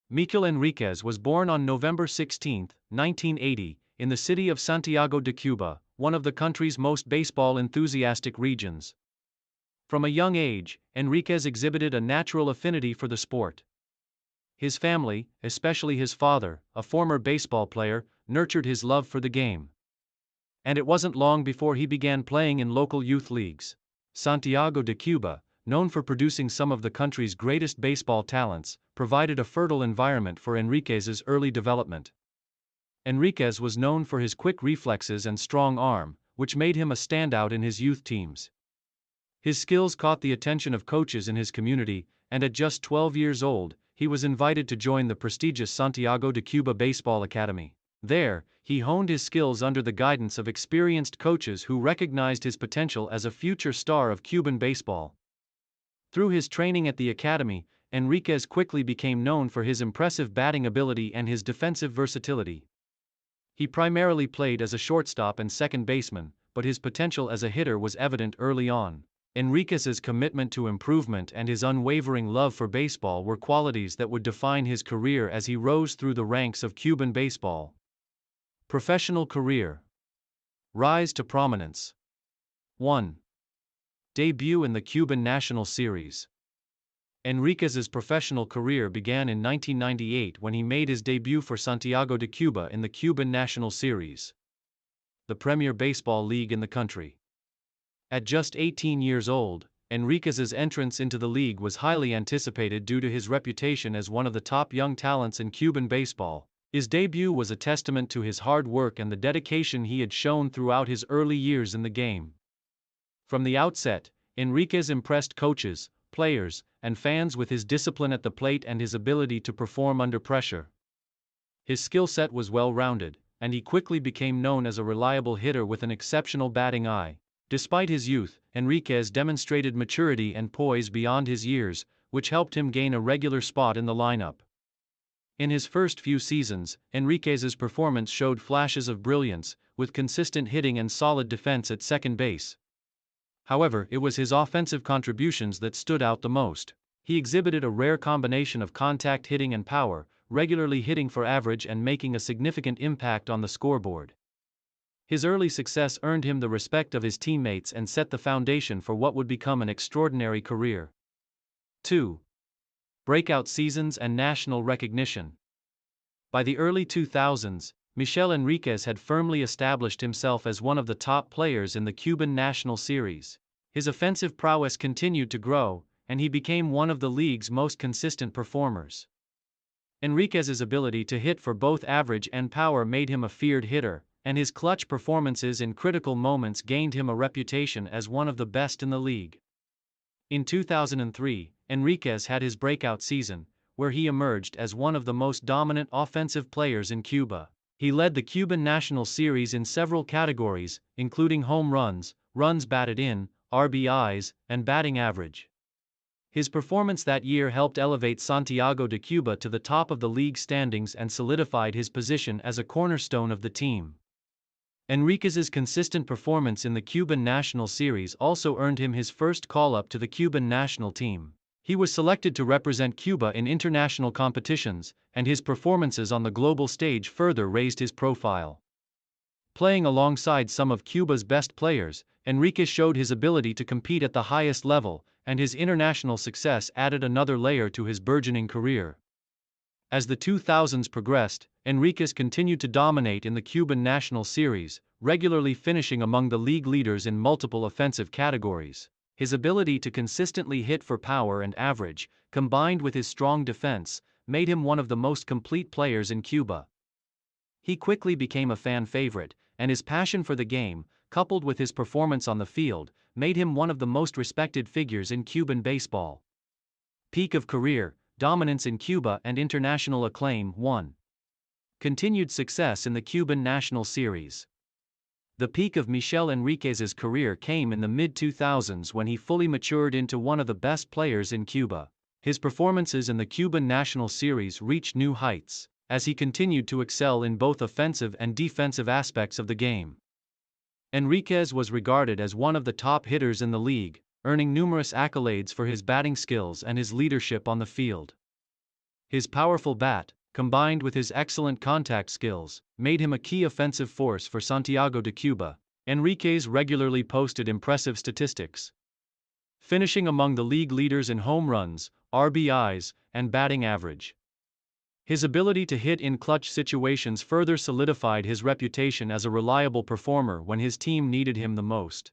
Michel Enríquez was born on November 16, 1980, in the city of Santiago de Cuba, one of the country's most baseball-enthusiastic regions. From a young age, Enríquez exhibited a natural affinity for the sport. His family, especially his father, a former baseball player, nurtured his love for the game. And it wasn't long before he began playing in local youth leagues. Santiago de Cuba, known for producing some of the country's greatest baseball talents, provided a fertile environment for Enríquez's early development. Enríquez was known for his quick reflexes and strong arm, which made him a standout in his youth teams. His skills caught the attention of coaches in his community, and at just 12 years old, he was invited to join the prestigious Santiago de Cuba Baseball Academy. There, he honed his skills under the guidance of experienced coaches who recognized his potential as a future star of Cuban baseball. Through his training at the academy, Enríquez quickly became known for his impressive batting ability and his defensive versatility. He primarily played as a shortstop and second baseman, but his potential as a hitter was evident early on. Enríquez's commitment to improvement and his unwavering love for baseball were qualities that would define his career as he rose through the ranks of Cuban baseball. Professional career. Rise to prominence. 1. Debut in the Cuban National Series. Enríquez's professional career began in 1998 when he made his debut for Santiago de Cuba in the Cuban National Series, the premier baseball league in the country. At just 18 years old, Enríquez's entrance into the league was highly anticipated due to his reputation as one of the top young talents in Cuban baseball. His debut was a testament to his hard work and the dedication he had shown throughout his early years in the game. From the outset, Enríquez impressed coaches, players, and fans with his discipline at the plate and his ability to perform under pressure. His skill set was well-rounded, and he quickly became known as a reliable hitter with an exceptional batting eye. Despite his youth, Enríquez demonstrated maturity and poise beyond his years, which helped him gain a regular spot in the lineup. In his first few seasons, Enríquez's performance showed flashes of brilliance, with consistent hitting and solid defense at second base. However, it was his offensive contributions that stood out the most. He exhibited a rare combination of contact hitting and power, regularly hitting for average and making a significant impact on the scoreboard. His early success earned him the respect of his teammates and set the foundation for what would become an extraordinary career. 2. Breakout seasons and national recognition. By the early 2000s, Michel Enríquez had firmly established himself as one of the top players in the Cuban National Series. His offensive prowess continued to grow, and he became one of the league's most consistent performers. Enríquez's ability to hit for both average and power made him a feared hitter, and his clutch performances in critical moments gained him a reputation as one of the best in the league. In 2003, Enríquez had his breakout season, where he emerged as one of the most dominant offensive players in Cuba. He led the Cuban National Series in several categories, including home runs, runs batted in, RBIs, and batting average. His performance that year helped elevate Santiago de Cuba to the top of the league standings and solidified his position as a cornerstone of the team. Enríquez's consistent performance in the Cuban National Series also earned him his first call-up to the Cuban national team. He was selected to represent Cuba in international competitions, and his performances on the global stage further raised his profile. Playing alongside some of Cuba's best players, Enríquez showed his ability to compete at the highest level, and his international success added another layer to his burgeoning career. As the 2000s progressed, Enríquez continued to dominate in the Cuban National Series, regularly finishing among the league leaders in multiple offensive categories. His ability to consistently hit for power and average, combined with his strong defense, made him one of the most complete players in Cuba. He quickly became a fan favorite, and his passion for the game, coupled with his performance on the field, made him one of the most respected figures in Cuban baseball. Peak of career, dominance in Cuba and international acclaim. 1. Continued success in the Cuban National Series. The peak of Michel Enríquez's career came in the mid-2000s when he fully matured into one of the best players in Cuba. His performances in the Cuban National Series reached new heights, as he continued to excel in both offensive and defensive aspects of the game. Enríquez was regarded as one of the top hitters in the league, earning numerous accolades for his batting skills and his leadership on the field. His powerful bat, combined with his excellent contact skills, made him a key offensive force for Santiago de Cuba. Enríquez regularly posted impressive statistics, finishing among the league leaders in home runs, RBIs, and batting average. His ability to hit in clutch situations further solidified his reputation as a reliable performer when his team needed him the most.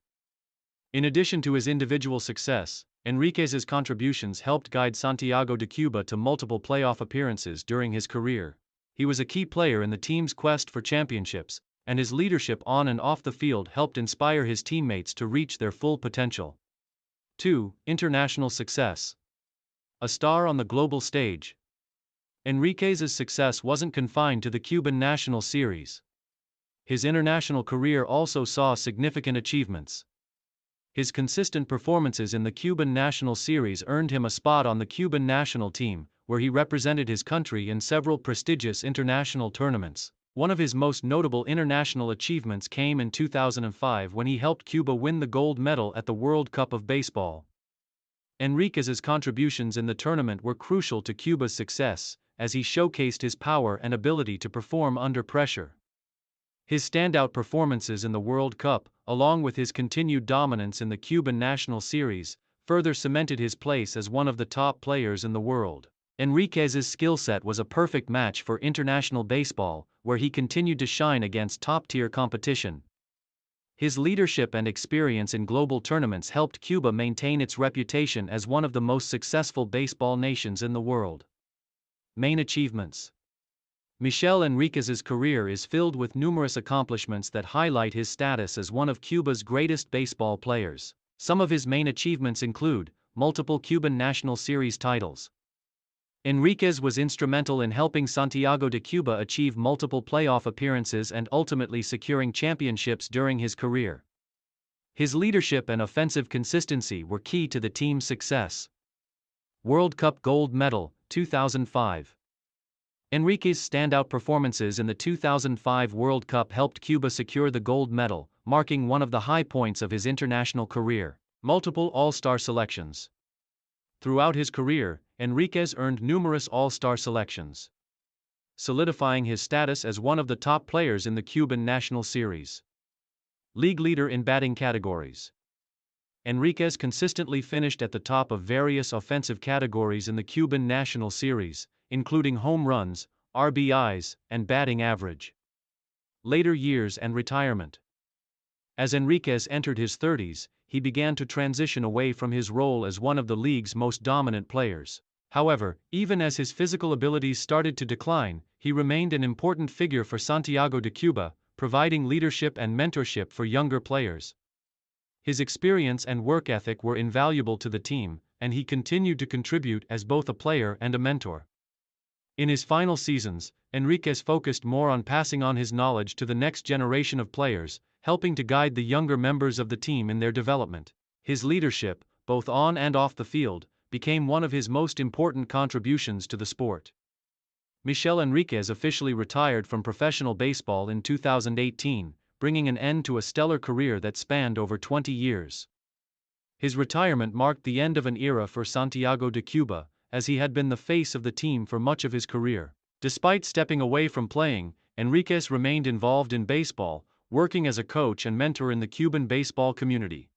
In addition to his individual success, Enríquez's contributions helped guide Santiago de Cuba to multiple playoff appearances during his career. He was a key player in the team's quest for championships, and his leadership on and off the field helped inspire his teammates to reach their full potential. 2. International success. A star on the global stage. Enríquez's success wasn't confined to the Cuban National Series. His international career also saw significant achievements. His consistent performances in the Cuban National Series earned him a spot on the Cuban national team, where he represented his country in several prestigious international tournaments. One of his most notable international achievements came in 2005 when he helped Cuba win the gold medal at the World Cup of Baseball. Enríquez's contributions in the tournament were crucial to Cuba's success, as he showcased his power and ability to perform under pressure. His standout performances in the World Cup, along with his continued dominance in the Cuban National Series, further cemented his place as one of the top players in the world. Enríquez's skill set was a perfect match for international baseball, where he continued to shine against top-tier competition. His leadership and experience in global tournaments helped Cuba maintain its reputation as one of the most successful baseball nations in the world. Main achievements. Michel Enríquez's career is filled with numerous accomplishments that highlight his status as one of Cuba's greatest baseball players. Some of his main achievements include multiple Cuban National Series titles. Enríquez was instrumental in helping Santiago de Cuba achieve multiple playoff appearances and ultimately securing championships during his career. His leadership and offensive consistency were key to the team's success. World Cup Gold Medal, 2005. Enríquez's standout performances in the 2005 World Cup helped Cuba secure the gold medal, marking one of the high points of his international career. Multiple All-Star selections. Throughout his career, Enríquez earned numerous All-Star selections, solidifying his status as one of the top players in the Cuban National Series. League leader in batting categories. Enríquez consistently finished at the top of various offensive categories in the Cuban National Series, including home runs, RBIs, and batting average. Later years and retirement. As Enríquez entered his 30s, he began to transition away from his role as one of the league's most dominant players. However, even as his physical abilities started to decline, he remained an important figure for Santiago de Cuba, providing leadership and mentorship for younger players. His experience and work ethic were invaluable to the team, and he continued to contribute as both a player and a mentor. In his final seasons, Enríquez focused more on passing on his knowledge to the next generation of players, helping to guide the younger members of the team in their development. His leadership, both on and off the field, became one of his most important contributions to the sport. Michel Enríquez officially retired from professional baseball in 2018, bringing an end to a stellar career that spanned over 20 years. His retirement marked the end of an era for Santiago de Cuba, as he had been the face of the team for much of his career. Despite stepping away from playing, Enríquez remained involved in baseball, working as a coach and mentor in the Cuban baseball community.